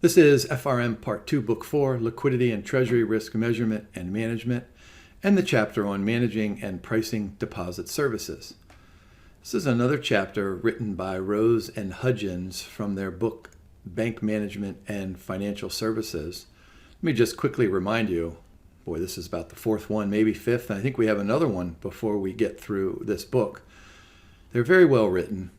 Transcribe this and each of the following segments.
This is FRM Part 2, Book 4, Liquidity and Treasury Risk Measurement and Management, and the chapter on Managing and Pricing Deposit Services. This is another chapter written by Rose and Hudgens from their book, Bank Management and Financial Services. Let me just quickly remind you, boy, this is about the fourth one, maybe fifth, and I think we have another one before we get through this book. They're very well written.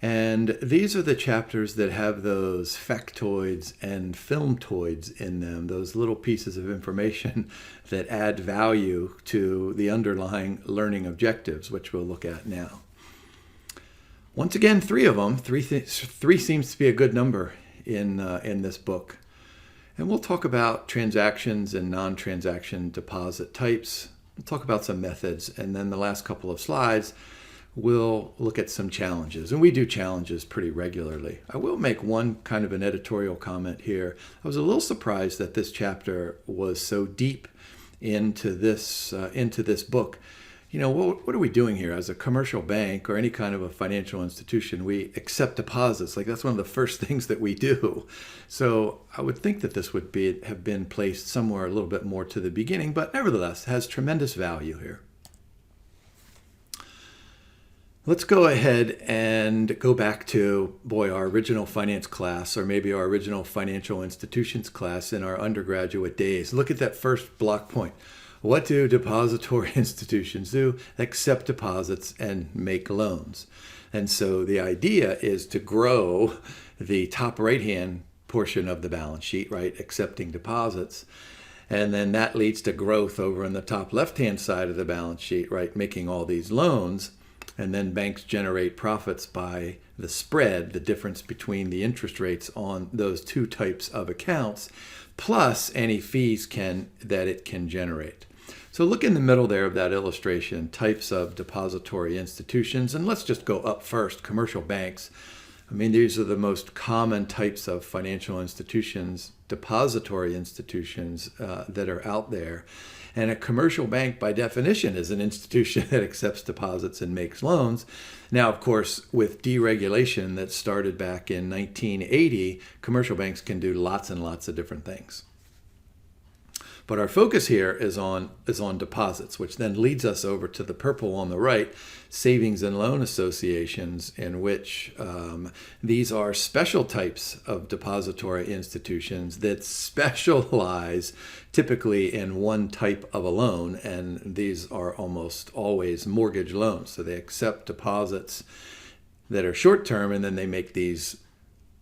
And these are the chapters that have those factoids and filmtoids in them, those little pieces of information that add value to the underlying learning objectives, which we'll look at now. Once again, three of them. Three seems to be a good number in this book. And we'll talk about transactions and non-transaction deposit types. We'll talk about some methods, and then the last couple of slides we'll look at some challenges, and we do challenges pretty regularly. I will make one kind of an editorial comment here. I was a little surprised that this chapter was so deep into this book. You know, what are we doing here? As a commercial bank or any kind of a financial institution, we accept deposits. Like, that's one of the first things that we do. So I would think that this would have been placed somewhere a little bit more to the beginning, but nevertheless has tremendous value here. Let's go ahead and go back to, our original finance class, or maybe our original financial institutions class in our undergraduate days. Look at that first block point. What do depository institutions do? Accept deposits and make loans. And so the idea is to grow the top right-hand portion of the balance sheet, right? Accepting deposits. And then that leads to growth over on the top left-hand side of the balance sheet, right? Making all these loans. And then banks generate profits by the spread, the difference between the interest rates on those two types of accounts, plus any fees that it can generate. So look in the middle there of that illustration, types of depository institutions. And let's just go up first, commercial banks. I mean, these are the most common types of financial institutions, depository institutions that are out there. And a commercial bank, by definition, is an institution that accepts deposits and makes loans. Now, of course, with deregulation that started back in 1980, commercial banks can do lots and lots of different things. But our focus here is on deposits, which then leads us over to the purple on the right, savings and loan associations, in which these are special types of depository institutions that specialize typically in one type of a loan, and these are almost always mortgage loans. So they accept deposits that are short-term, and then they make these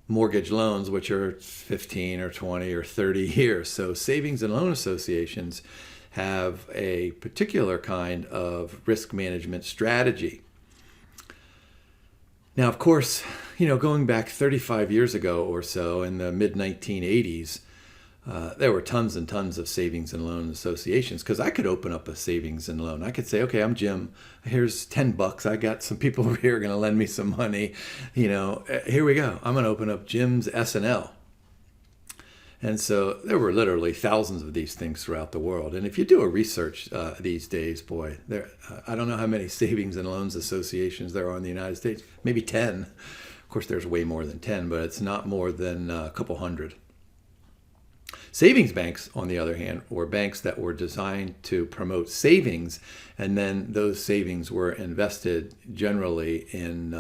mortgage loans, which are 15 or 20 or 30 years. So savings and loan associations have a particular kind of risk management strategy. Now, of course, going back 35 years ago or so, in the mid-1980s, there were tons and tons of savings and loan associations, because I could open up a savings and loan. I could say, okay, I'm Jim. Here's $10. I got some people over here going to lend me some money. Here we go. I'm going to open up Jim's S&L. And so there were literally thousands of these things throughout the world. And if you do a research these days, I don't know how many savings and loans associations there are in the United States. Maybe 10. Of course, there's way more than 10, but it's not more than a couple hundred. Savings banks, on the other hand, were banks that were designed to promote savings, and then those savings were invested generally in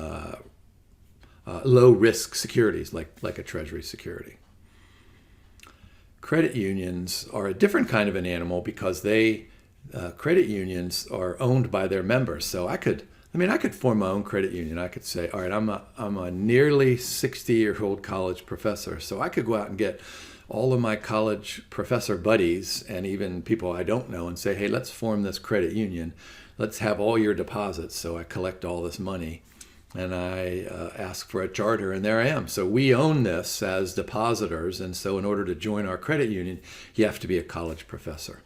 low-risk securities, like a treasury security. Credit unions are a different kind of an animal, because credit unions are owned by their members. So I could form my own credit union. I could say, all right, I'm a nearly 60-year-old college professor, so I could go out and get all of my college professor buddies and even people I don't know and say, hey, let's form this credit union. Let's have all your deposits. So I collect all this money and I ask for a charter, and there I am. So we own this as depositors. And so in order to join our credit union, you have to be a college professor.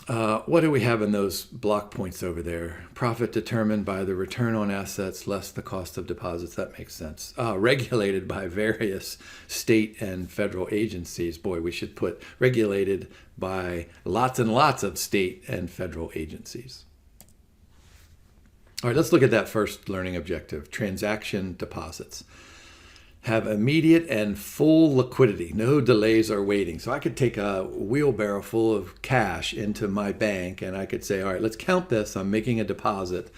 What do we have in those block points over there? Profit determined by the return on assets less the cost of deposits. That makes sense. Regulated by various state and federal agencies. Boy, we should put regulated by lots and lots of state and federal agencies. All right, let's look at that first learning objective, transaction deposits. have immediate and full liquidity, no delays or waiting. So I could take a wheelbarrow full of cash into my bank and I could say, all right, let's count this. I'm making a deposit.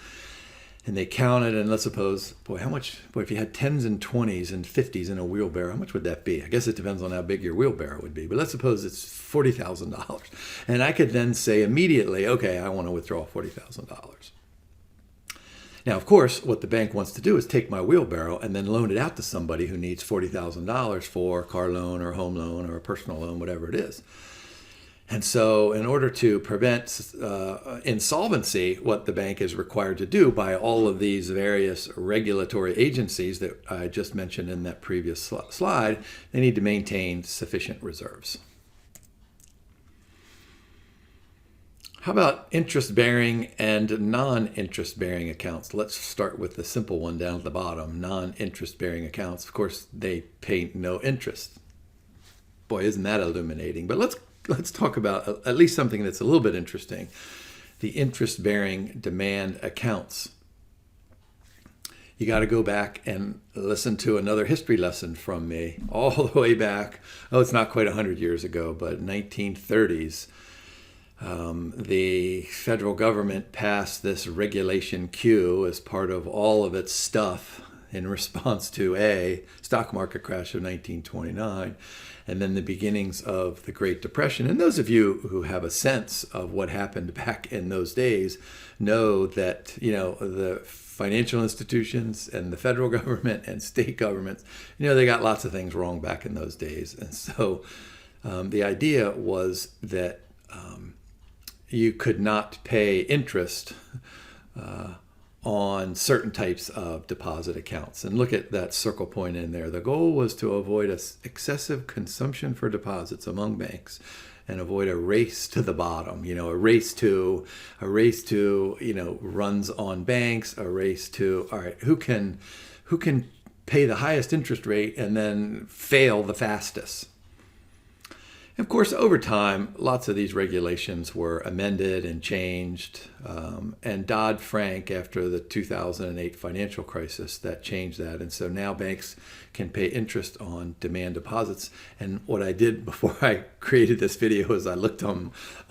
And they count it, and let's suppose, if you had 10s and 20s and 50s in a wheelbarrow, how much would that be? I guess it depends on how big your wheelbarrow would be, but let's suppose it's $40,000. And I could then say immediately, okay, I want to withdraw $40,000. Now, of course, what the bank wants to do is take my wheelbarrow and then loan it out to somebody who needs $40,000 for a car loan or a home loan or a personal loan, whatever it is. And so in order to prevent insolvency, what the bank is required to do by all of these various regulatory agencies that I just mentioned in that previous slide, they need to maintain sufficient reserves. How about interest-bearing and non-interest-bearing accounts? Let's start with the simple one down at the bottom, non-interest-bearing accounts. Of course, they pay no interest. Boy, isn't that illuminating? But let's talk about at least something that's a little bit interesting, the interest-bearing demand accounts. You got to go back and listen to another history lesson from me all the way back. Oh, it's not quite 100 years ago, but 1930s. The federal government passed this Regulation Q as part of all of its stuff in response to a stock market crash of 1929 and then the beginnings of the Great Depression. And those of you who have a sense of what happened back in those days know that, the financial institutions and the federal government and state governments, they got lots of things wrong back in those days. And so the idea was that you could not pay interest on certain types of deposit accounts. And look at that circle point in there. The goal was to avoid excessive consumption for deposits among banks and avoid a race to the bottom, a race to runs on banks, a race to, all right, who can pay the highest interest rate and then fail the fastest. Of course, over time, lots of these regulations were amended and changed. And Dodd-Frank, after the 2008 financial crisis, that changed that. And so now banks can pay interest on demand deposits. And what I did before I created this video is I looked on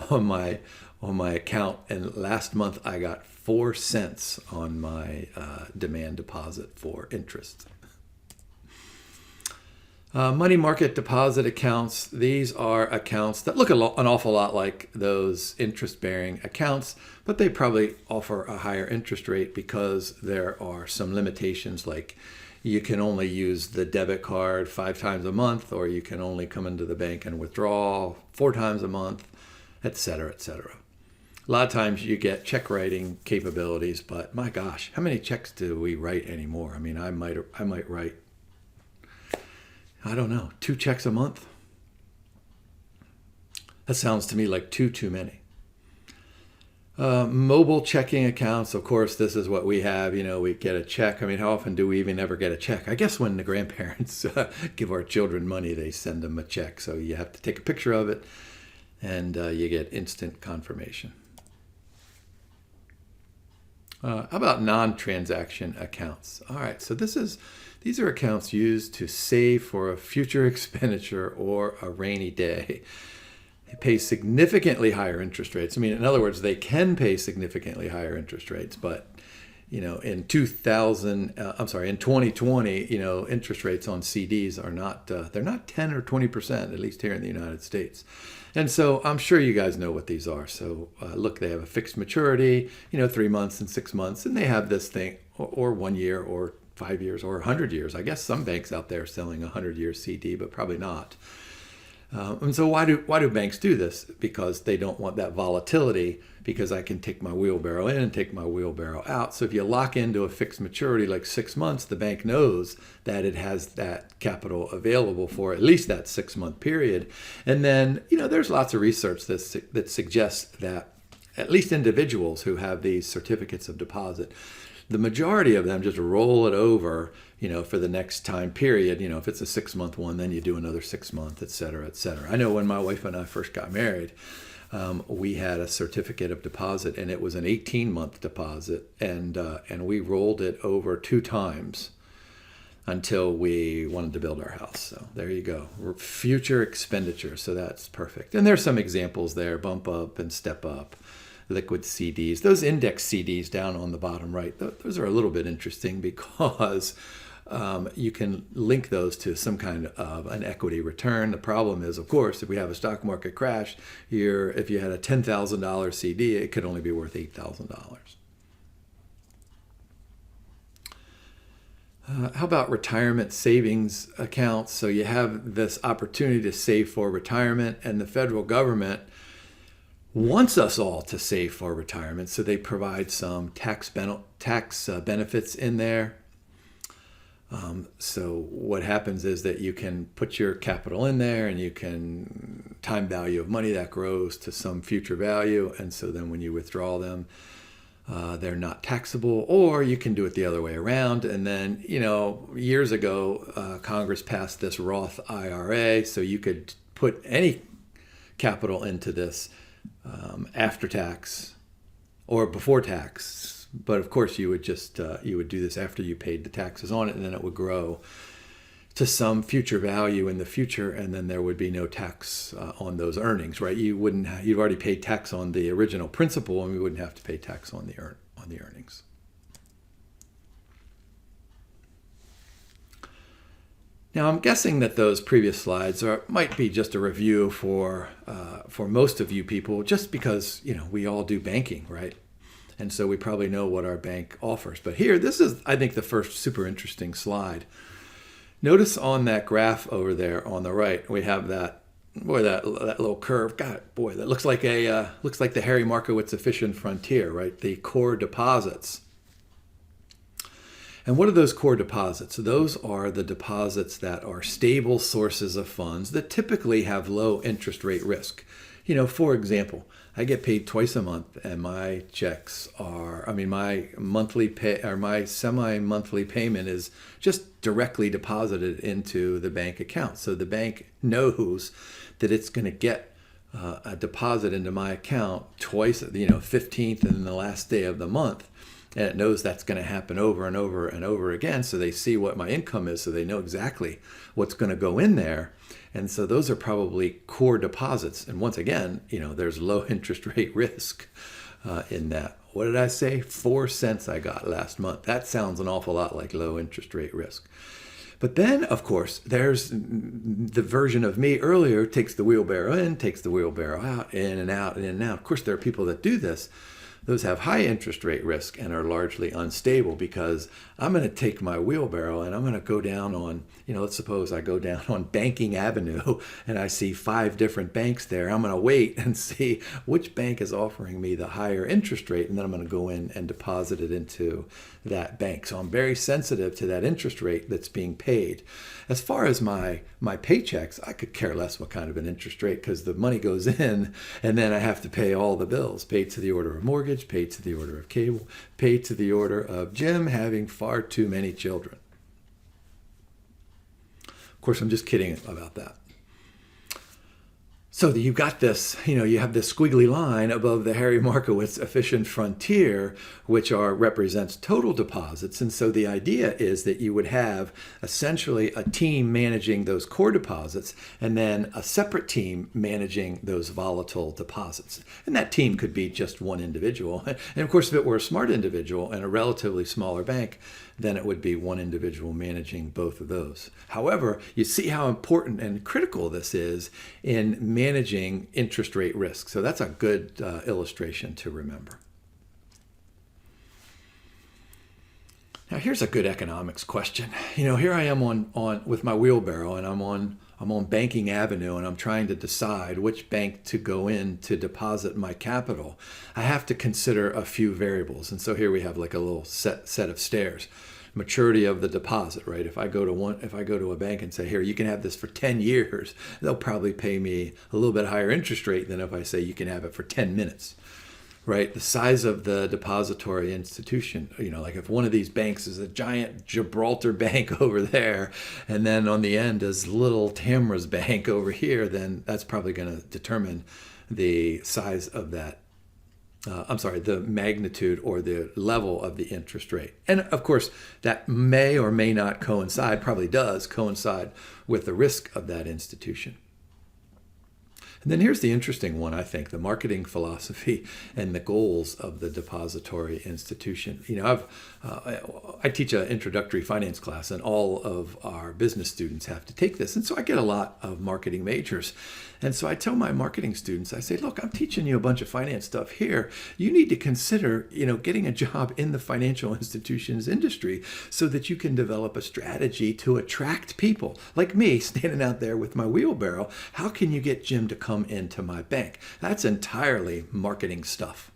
my account, and last month I got 4 cents on my demand deposit for interest. Money market deposit accounts, these are accounts that look an awful lot like those interest-bearing accounts, but they probably offer a higher interest rate because there are some limitations, like you can only use the debit card 5 times a month, or you can only come into the bank and withdraw 4 times a month, etc., etc. A lot of times you get check writing capabilities, but my gosh, how many checks do we write anymore? I mean, I might write, I don't know, 2 checks a month. That sounds to me like too many. Mobile checking accounts, of course, this is what we have. We get a check. I mean, how often do we even ever get a check? I guess when the grandparents give our children money, they send them a check. So you have to take a picture of it, and you get instant confirmation. How about non-transaction accounts? All right, so these are accounts used to save for a future expenditure or a rainy day. They pay significantly higher interest rates. I mean, in other words, they can pay significantly higher interest rates, but in 2020, interest rates on CDs are not, they're not 10 or 20%, at least here in the United States. And so I'm sure you guys know what these are. So look, they have a fixed maturity, 3 months and 6 months, and they have this thing, or 1 year or 5 years or 100 years. I guess some banks out there are selling a 100-year CD, but probably not. And so why do banks do this? Because they don't want that volatility, because I can take my wheelbarrow in and take my wheelbarrow out. So if you lock into a fixed maturity like 6 months, the bank knows that it has that capital available for at least that 6-month period. And then, there's lots of research that suggests that at least individuals who have these certificates of deposit, the majority of them just roll it over, for the next time period. If it's a 6-month one, then you do another 6 month, et cetera, et cetera. I know when my wife and I first got married, we had a certificate of deposit, and it was an 18-month deposit, and we rolled it over 2 times. until we wanted to build our house. So there you go. Future expenditure. So that's perfect. And there's some examples there, bump up and step up, liquid CDs. Those index CDs down on the bottom right, those are a little bit interesting because you can link those to some kind of an equity return. The problem is, of course, if we have a stock market crash, if you had a $10,000 CD, it could only be worth $8,000. How about retirement savings accounts? So you have this opportunity to save for retirement, and the federal government wants us all to save for retirement. So they provide some tax benefits in there. So what happens is that you can put your capital in there, and you can time value of money that grows to some future value. And so then when you withdraw them, they're not taxable, or you can do it the other way around. And then, years ago, Congress passed this Roth IRA, so you could put any capital into this after tax or before tax. But of course, you would do this after you paid the taxes on it, and then it would grow to some future value in the future, and then there would be no tax on those earnings, right? You've already paid tax on the original principal, and we wouldn't have to pay tax on the earnings. Now, I'm guessing that those previous slides might be just a review for most of you people, just because we all do banking, right? And so we probably know what our bank offers. But here, this is, I think, the first super interesting slide. Notice on that graph over there on the right, we have that little curve. God, boy, that looks like the Harry Markowitz efficient frontier, right? The core deposits. And what are those core deposits? Those are the deposits that are stable sources of funds that typically have low interest rate risk. For example, I get paid twice a month, and my checks my monthly pay or my semi-monthly payment is just directly deposited into the bank account. So the bank knows that it's going to get a deposit into my account twice, 15th and the last day of the month. And it knows that's going to happen over and over and over again. So they see what my income is, so they know exactly what's going to go in there. And so those are probably core deposits. And once again, there's low interest rate risk in that. What did I say? 4 cents I got last month. That sounds an awful lot like low interest rate risk. But then, of course, there's the version of me earlier takes the wheelbarrow in, takes the wheelbarrow out, in and out, in and out. Of course, there are people that do this. Those have high interest rate risk and are largely unstable, because I'm going to take my wheelbarrow and I'm going to go down on, let's suppose I go down on Banking Avenue and I see 5 different banks there. I'm going to wait and see which bank is offering me the higher interest rate, and then I'm going to go in and deposit it into that bank. So I'm very sensitive to that interest rate that's being paid. As far as my paychecks, I could care less what kind of an interest rate, because the money goes in and then I have to pay all the bills, paid to the order of mortgage, paid to the order of cable, paid to the order of Jim having far too many children. Of course, I'm just kidding about that. So you've got this, you have this squiggly line above the Harry Markowitz efficient frontier, which represents total deposits. And so the idea is that you would have essentially a team managing those core deposits, and then a separate team managing those volatile deposits. And that team could be just one individual. And of course, if it were a smart individual and a relatively smaller bank, then it would be one individual managing both of those. However, you see how important and critical this is in managing interest rate risk. So that's a good illustration to remember. Now here's a good economics question. Here I am on with my wheelbarrow, and I'm on Banking Avenue, and I'm trying to decide which bank to go in to deposit my capital. I have to consider a few variables. And so here we have like a little set of stairs. Maturity of the deposit, right? If I go to a bank and say, here, you can have this for 10 years, they'll probably pay me a little bit higher interest rate than if I say you can have it for 10 minutes. Right? The size of the depository institution, like if one of these banks is a giant Gibraltar bank over there, and then on the end is little Tamra's bank over here, then that's probably going to determine the size of that the magnitude or the level of the interest rate. And of course, that may or may not coincide, probably does coincide with the risk of that institution. And then here's the interesting one, I think, the marketing philosophy and the goals of the depository institution. I teach an introductory finance class, and all of our business students have to take this. And so I get a lot of marketing majors. And so I tell my marketing students, I say, look, I'm teaching you a bunch of finance stuff here. You need to consider, getting a job in the financial institutions industry so that you can develop a strategy to attract people like me standing out there with my wheelbarrow. How can you get Jim to come into my bank? That's entirely marketing stuff.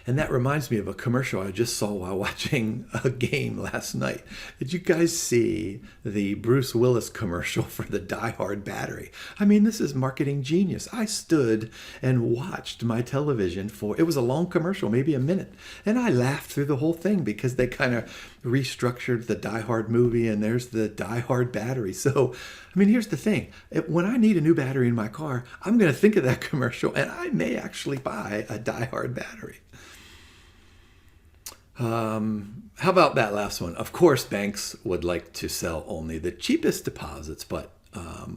And that reminds me of a commercial I just saw while watching a game last night. Did you guys see the Bruce Willis commercial for the Die Hard battery? I mean, this is marketing genius. I stood and watched my television it was a long commercial, maybe a minute. And I laughed through the whole thing because they kind of restructured the Die Hard movie, and there's the Die Hard battery. So, here's the thing. When I need a new battery in my car, I'm going to think of that commercial, and I may actually buy a Die Hard battery. How about that last one? Of course, banks would like to sell only the cheapest deposits, but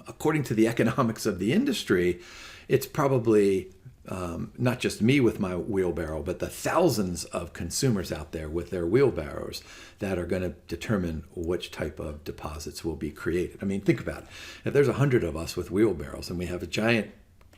according to the economics of the industry, it's probably not just me with my wheelbarrow, but the thousands of consumers out there with their wheelbarrows that are going to determine which type of deposits will be created. Think about it. If there's 100 of us with wheelbarrows and we have a giant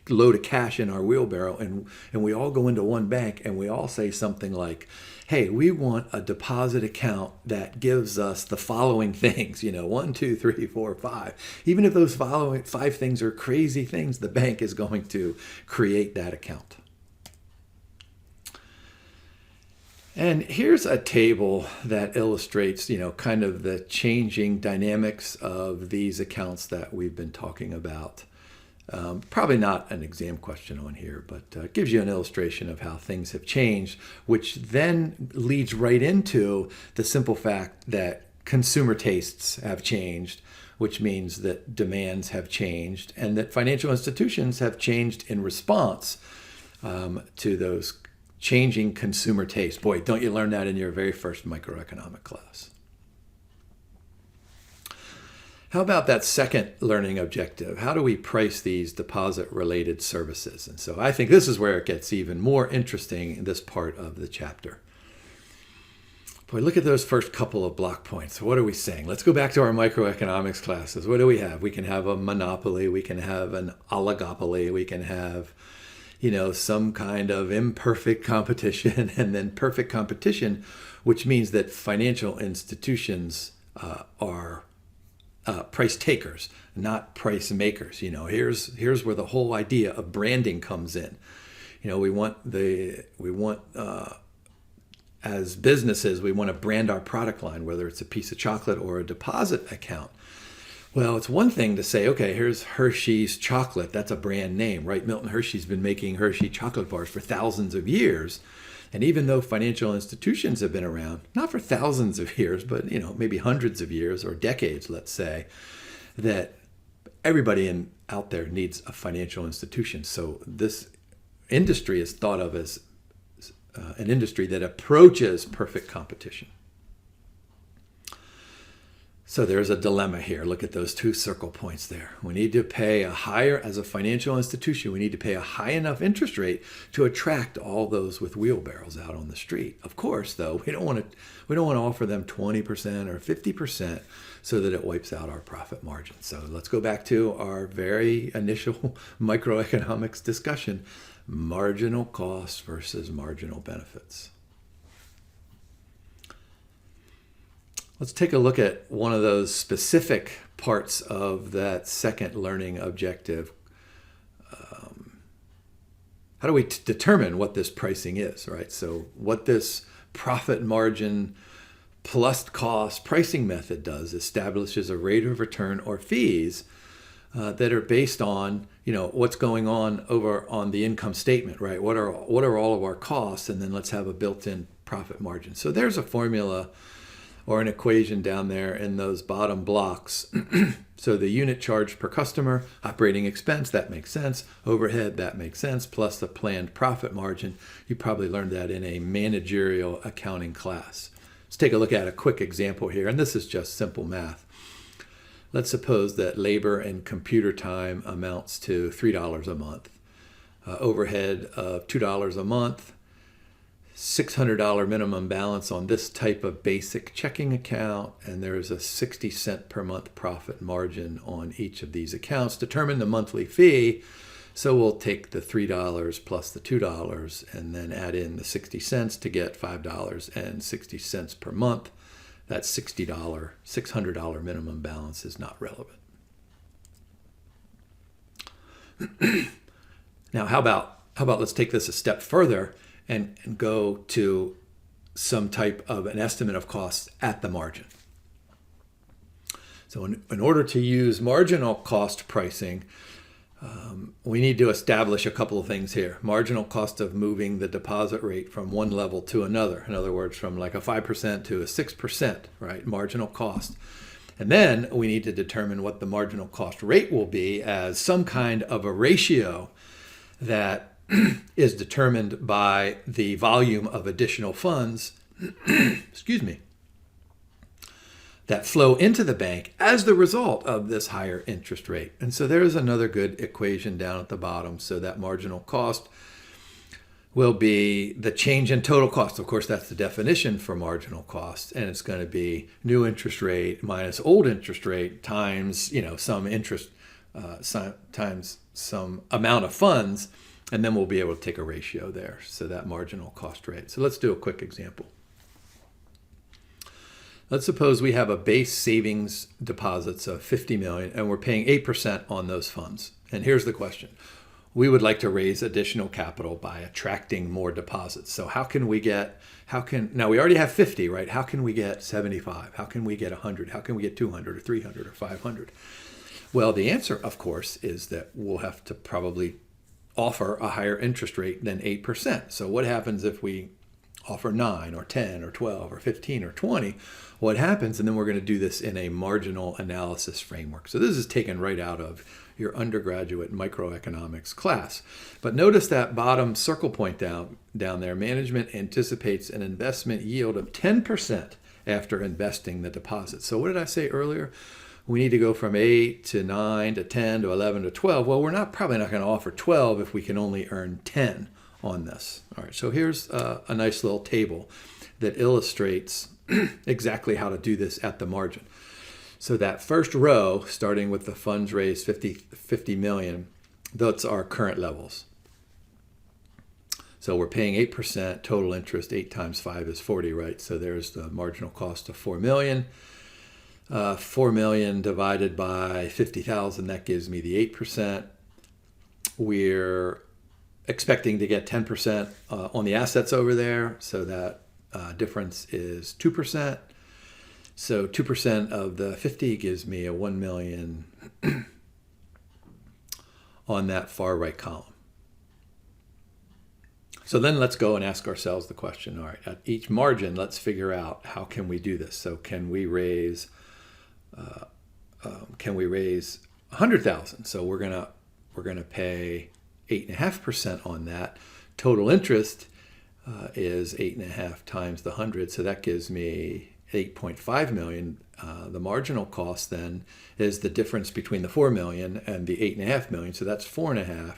load of cash in our wheelbarrow, and we all go into one bank and we all say something like, hey, we want a deposit account that gives us the following things, 1, 2, 3, 4, 5. Even if those following 5 things are crazy things, the bank is going to create that account. And here's a table that illustrates, kind of the changing dynamics of these accounts that we've been talking about. Probably not an exam question on here, but gives you an illustration of how things have changed, which then leads right into the simple fact that consumer tastes have changed, which means that demands have changed, and that financial institutions have changed in response to those changing consumer tastes. Boy, don't you learn that in your very first microeconomic class. How about that second learning objective? How do we price these deposit-related services? And so I think this is where it gets even more interesting in this part of the chapter. Boy, look at those first couple of block points. What are we saying? Let's go back to our microeconomics classes. What do we have? We can have a monopoly. We can have an oligopoly. We can have, some kind of imperfect competition, and then perfect competition, which means that financial institutions are price takers, not price makers. Here's where the whole idea of branding comes in. We want as businesses, we want to brand our product line, whether it's a piece of chocolate or a deposit account. Well, it's one thing to say, okay, here's Hershey's chocolate. That's a brand name, right? Milton Hershey's been making Hershey chocolate bars for thousands of years. And even though financial institutions have been around, not for thousands of years, but maybe hundreds of years or decades, let's say, that everybody out there needs a financial institution. So this industry is thought of as an industry that approaches perfect competition. So there's a dilemma here. Look at those 2 circle points there. We need to pay as a financial institution, we need to pay a high enough interest rate to attract all those with wheelbarrows out on the street. Of course, though, we don't want to offer them 20% or 50% so that it wipes out our profit margin. So let's go back to our very initial microeconomics discussion, marginal costs versus marginal benefits. Let's take a look at one of those specific parts of that second learning objective. How do we determine what this pricing is, right? So what this profit margin plus cost pricing method does establishes a rate of return or fees that are based on, what's going on over on the income statement, right? What are all of our costs? And then let's have a built-in profit margin. So there's a formula or an equation down there in those bottom blocks. So the unit charge per customer, operating expense, that makes sense. Overhead, that makes sense. Plus the planned profit margin. You probably learned that in a managerial accounting class. Let's take a look at a quick example here. And this is just simple math. Let's suppose that labor and computer time amounts to $3 a month. Overhead of $2 a month. $600 minimum balance on this type of basic checking account, and there's a 60-cent per month profit margin on each of these accounts. Determine the monthly fee. So we'll take the $3 plus the $2 and then add in the 60 cents to get $5.60 per month. That $600 minimum balance is not relevant. Now, how about let's take this a step further and go to some type of an estimate of costs at the margin. So in order to use marginal cost pricing, we need to establish a couple of things here. Marginal cost of moving the deposit rate from one level to another. In other words, from like a 5% to a 6%, right? Marginal cost. And then we need to determine what the marginal cost rate will be as some kind of a ratio that is determined by the volume of additional funds, excuse me, that flow into the bank as the result of this higher interest rate. And so there's another good equation down at the bottom. So that marginal cost will be the change in total cost. Of course, that's the definition for marginal cost. And it's going to be new interest rate minus old interest rate times, some interest, times some amount of funds. And then we'll be able to take a ratio there. So that marginal cost rate. So let's do a quick example. Let's suppose we have a base savings deposits of $50 million and we're paying 8% on those funds. And here's the question. We would like to raise additional capital by attracting more deposits. So now we already have 50, right? How can we get 75? How can we get 100? How can we get 200 or 300 or 500? Well, the answer, of course, is that we'll have to probably offer a higher interest rate than 8%. So what happens if we offer 9 or 10 or 12 or 15 or 20? What happens? And then we're going to do this in a marginal analysis framework. So this is taken right out of your undergraduate microeconomics class. But notice that bottom circle point down there. Management anticipates an investment yield of 10% after investing the deposit. So what did I say earlier? We need to go from 8 to 9 to 10 to 11 to 12. Well, we're probably not going to offer 12 if we can only earn 10 on this. All right, so here's a nice little table that illustrates exactly how to do this at the margin. So that first row, starting with the funds raised, 50 million, that's our current levels. So we're paying 8%, total interest, 8 times 5 is 40, right? So there's the marginal cost of 4 million. 4 million divided by 50,000, that gives me the 8%. We're expecting to get 10% on the assets over there, so that difference is 2%. So 2% of the 50 gives me a 1 million on that far right column. So then let's go and ask ourselves the question, all right, at each margin, let's figure out how can we do this. So can we raise 100,000? So we're gonna pay 8.5% on that. Total interest is 8.5 times the 100, so that gives me 8.5 million. The marginal cost then is the difference between the 4 million and the 8.5 million, so that's 4.5.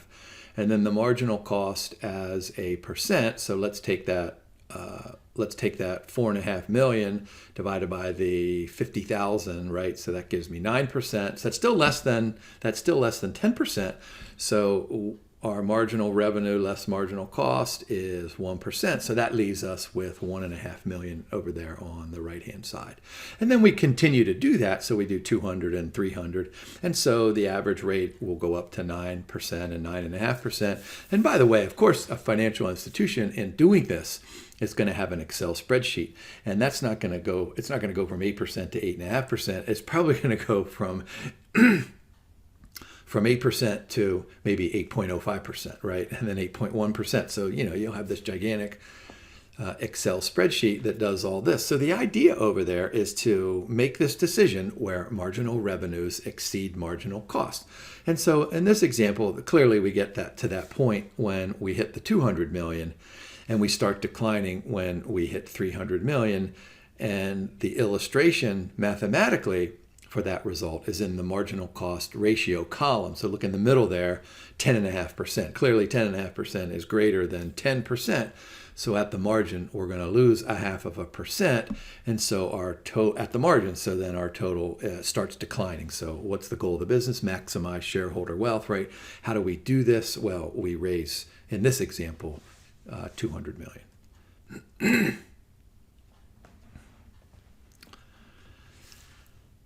And then the marginal cost as a percent. So let's take that 4.5 million divided by the 50,000, right? So that gives me 9%. So that's still less than 10%. So our marginal revenue less marginal cost is 1%. So that leaves us with 1.5 million over there on the right-hand side. And then we continue to do that. So we do 200 and 300. And so the average rate will go up to 9% and 9.5%. And by the way, of course, a financial institution in doing this is going to have an Excel spreadsheet. And it's not going to go from 8% to 8.5%. It's probably going to go from 8% to maybe 8.05%, right? And then 8.1%. So, you'll have this gigantic Excel spreadsheet that does all this. So the idea over there is to make this decision where marginal revenues exceed marginal cost. And so in this example, clearly we get that to that point when we hit the 200 million, and we start declining when we hit 300 million. And the illustration mathematically for that result is in the marginal cost ratio column. So look in the middle there, 10.5%. Clearly 10.5% is greater than 10%. So at the margin, we're going to lose 0.5%. And so at the margin, so then our total starts declining. So what's the goal of the business? Maximize shareholder wealth, right? How do we do this? Well, we raise, in this example, 200 million.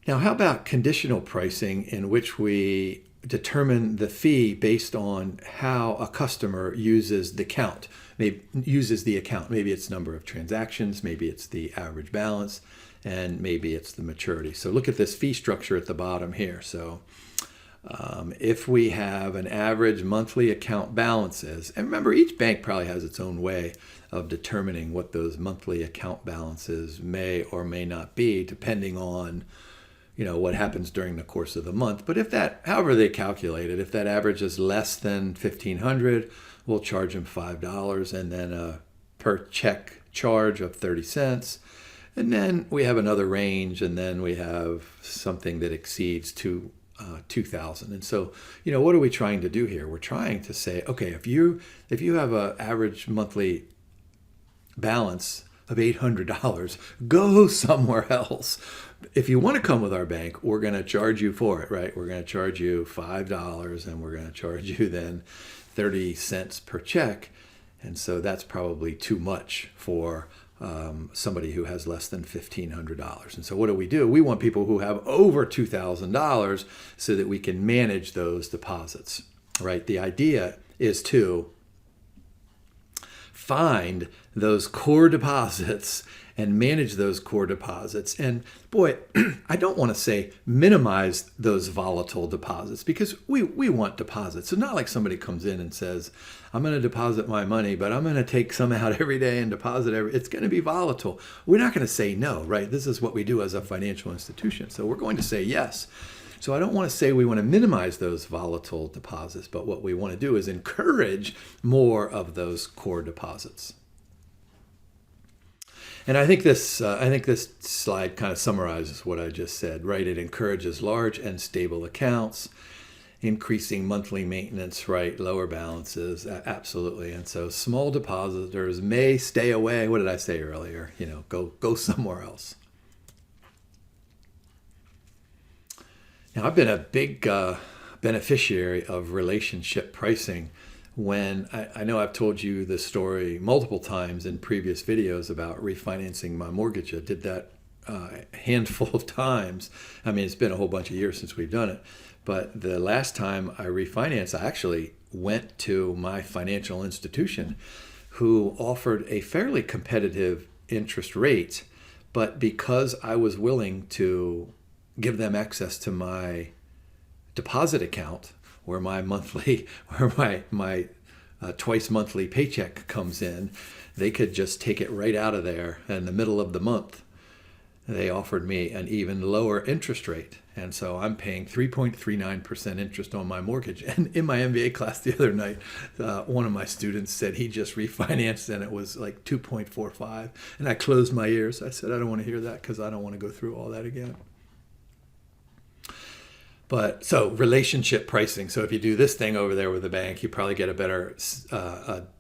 Now, how about conditional pricing, in which we determine the fee based on how a customer uses the account? Maybe it's number of transactions, maybe it's the average balance, and maybe it's the maturity. So look at this fee structure at the bottom here. So if we have an average monthly account balances, and remember, each bank probably has its own way of determining what those monthly account balances may or may not be, depending on what happens during the course of the month. But if that, however they calculate it, if that average is less than 1,500, we'll charge them $5 and then a per check charge of 30 cents. And then we have another range, and then we have something that exceeds 2,000. And so, what are we trying to do here? We're trying to say, okay, if you have an average monthly balance of $800, go somewhere else. If you want to come with our bank, we're going to charge you for it, right? We're going to charge you $5, and we're going to charge you then 30 cents per check. And so that's probably too much for somebody who has less than $1,500. And so what do? We want people who have over $2,000 so that we can manage those deposits, right? The idea is to find those core deposits and manage those core deposits. And boy, I don't want to say minimize those volatile deposits, because we want deposits. So not like somebody comes in and says, I'm going to deposit my money, but I'm going to take some out every day and deposit it's going to be volatile. We're not going to say no, right? This is what we do as a financial institution. So we're going to say yes. So I don't want to say we want to minimize those volatile deposits, but what we want to do is encourage more of those core deposits. And I think this slide kind of summarizes what I just said, right? It encourages large and stable accounts, increasing monthly maintenance, right? Lower balances, absolutely. And so small depositors may stay away. What did I say earlier? Go somewhere else. Now, I've been a big beneficiary of relationship pricing. When I know I've told you this story multiple times in previous videos about refinancing my mortgage. I did that a handful of times. I mean, it's been a whole bunch of years since we've done it. But the last time I refinanced, I actually went to my financial institution, who offered a fairly competitive interest rate. But because I was willing to give them access to my deposit account, where my twice monthly paycheck comes in, they could just take it right out of there in the middle of the month. They offered me an even lower interest rate. And so I'm paying 3.39% interest on my mortgage. And in my MBA class the other night, one of my students said he just refinanced and it was like 2.45. And I closed my ears. I said, I don't want to hear that, because I don't want to go through all that again. But so relationship pricing. So if you do this thing over there with the bank, you probably get a better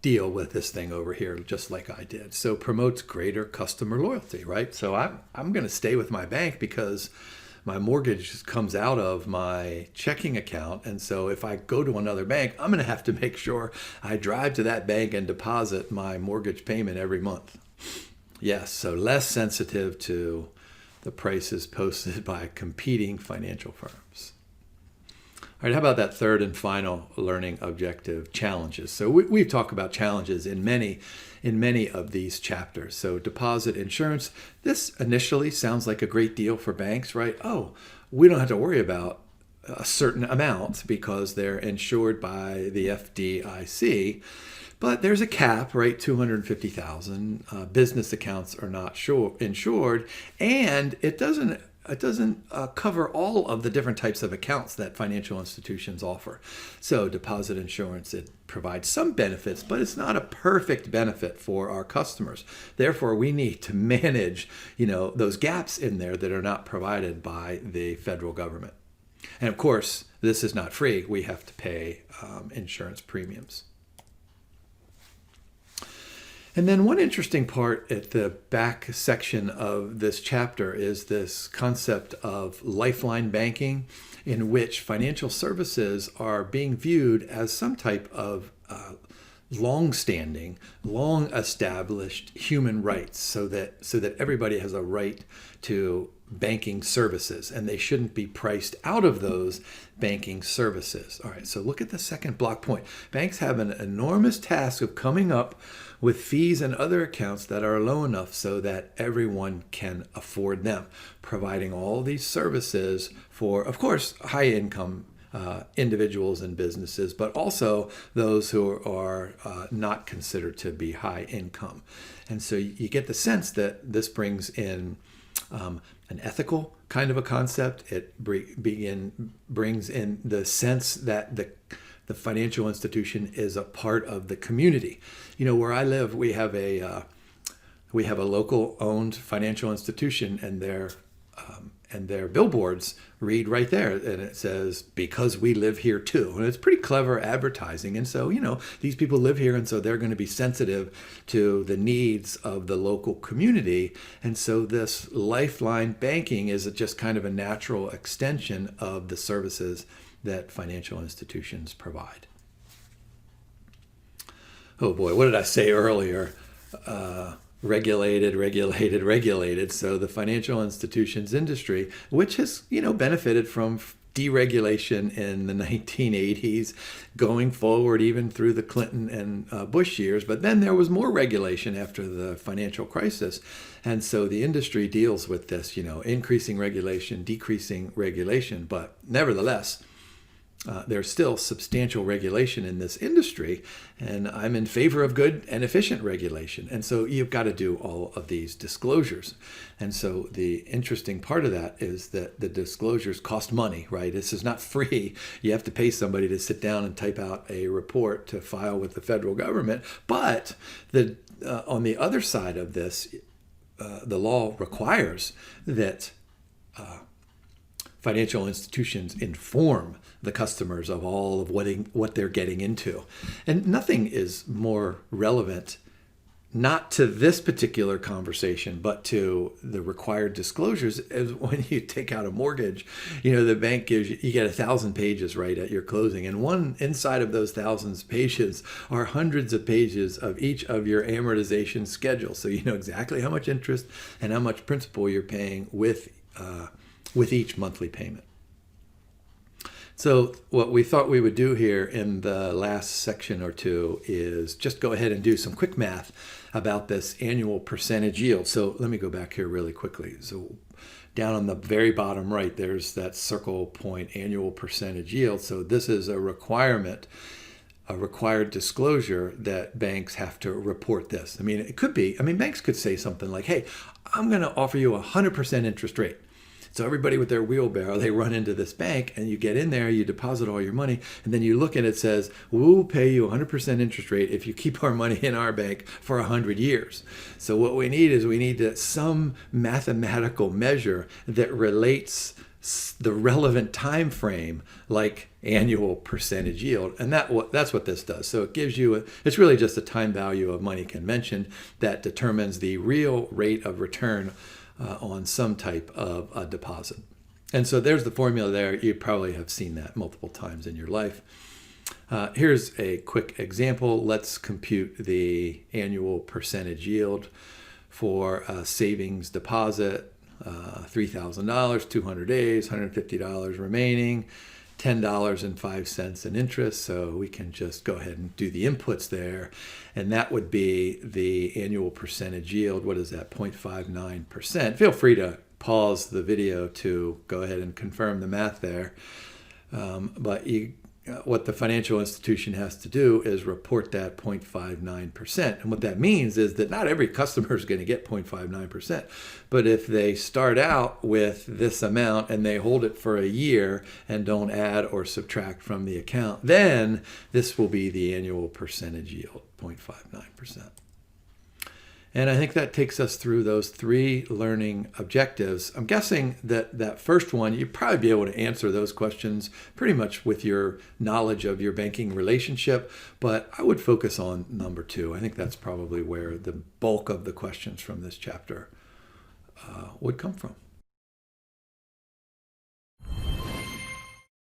deal with this thing over here, just like I did. So promotes greater customer loyalty, right? So I'm going to stay with my bank because my mortgage comes out of my checking account. And so if I go to another bank, I'm going to have to make sure I drive to that bank and deposit my mortgage payment every month. Yes, so less sensitive to the prices posted by competing financial firms. All right, how about that third and final learning objective, challenges? So we've talked about challenges in many of these chapters. So deposit insurance, this initially sounds like a great deal for banks, right? Oh, we don't have to worry about a certain amount because they're insured by the FDIC. but there's a cap, right? 250,000. Business accounts are not insured, and it doesn't cover all of the different types of accounts that financial institutions offer. So deposit insurance, it provides some benefits, but it's not a perfect benefit for our customers. Therefore, we need to manage, those gaps in there that are not provided by the federal government. And of course, this is not free. We have to pay insurance premiums. And then one interesting part at the back section of this chapter is this concept of lifeline banking, in which financial services are being viewed as some type of long-standing, long-established human rights, so that everybody has a right to banking services, and they shouldn't be priced out of those banking services. All right, so look at the second block point. Banks have an enormous task of coming up with fees and other accounts that are low enough so that everyone can afford them, providing all these services for, of course, high-income individuals and businesses, but also those who are not considered to be high income. And so you get the sense that this brings in an ethical kind of a concept. It brings in the sense that the financial institution is a part of the community. Where I live, we have a local owned financial institution, and their billboards read right there, and it says, "Because we live here too." And it's pretty clever advertising. And so, these people live here, and so they're going to be sensitive to the needs of the local community. And so this lifeline banking is just kind of a natural extension of the services that financial institutions provide. Oh boy, what did I say earlier? Regulated. So the financial institutions industry, which has, benefited from deregulation in the 1980s, going forward even through the Clinton and Bush years. But then there was more regulation after the financial crisis. And so the industry deals with this, increasing regulation, decreasing regulation. But nevertheless, there's still substantial regulation in this industry, and I'm in favor of good and efficient regulation. And so you've got to do all of these disclosures. And so the interesting part of that is that the disclosures cost money, right? This is not free. You have to pay somebody to sit down and type out a report to file with the federal government. But on the other side of this, the law requires that financial institutions inform the customers of all of what they're getting into. And nothing is more relevant, not to this particular conversation, but to the required disclosures, as when you take out a mortgage. The bank gives you get 1,000 pages right at your closing, and inside of those thousands pages are hundreds of pages of each of your amortization schedules, so you know exactly how much interest and how much principal you're paying with each monthly payment. So what we thought we would do here in the last section or two is just go ahead and do some quick math about this annual percentage yield. So let me go back here really quickly. So down on the very bottom right, there's that circle point annual percentage yield. So this is a required disclosure that banks have to report this. Banks could say something like, "Hey, I'm going to offer you 100% interest rate." So everybody with their wheelbarrow, they run into this bank, and you get in there, you deposit all your money, and then you look and it says, "We'll pay you 100% interest rate if you keep our money in our bank for 100 years. So what we need some mathematical measure that relates the relevant time frame, like annual percentage yield. And that's what this does. So it gives you, it's really just a time value of money convention that determines the real rate of return on some type of a deposit. And so there's the formula there. You probably have seen that multiple times in your life. Here's a quick example. Let's compute the annual percentage yield for a savings deposit, $3,000, 200 days, $150 remaining, $10.05 in interest. So we can just go ahead and do the inputs there. And that would be the annual percentage yield. What is that? 0.59%. Feel free to pause the video to go ahead and confirm the math there. But what the financial institution has to do is report that 0.59%. And what that means is that not every customer is going to get 0.59%. But if they start out with this amount and they hold it for a year and don't add or subtract from the account, then this will be the annual percentage yield, 0.59%. And I think that takes us through those 3 learning objectives. I'm guessing that that first one, you'd probably be able to answer those questions pretty much with your knowledge of your banking relationship, but I would focus on number 2. I think that's probably where the bulk of the questions from this chapter would come from.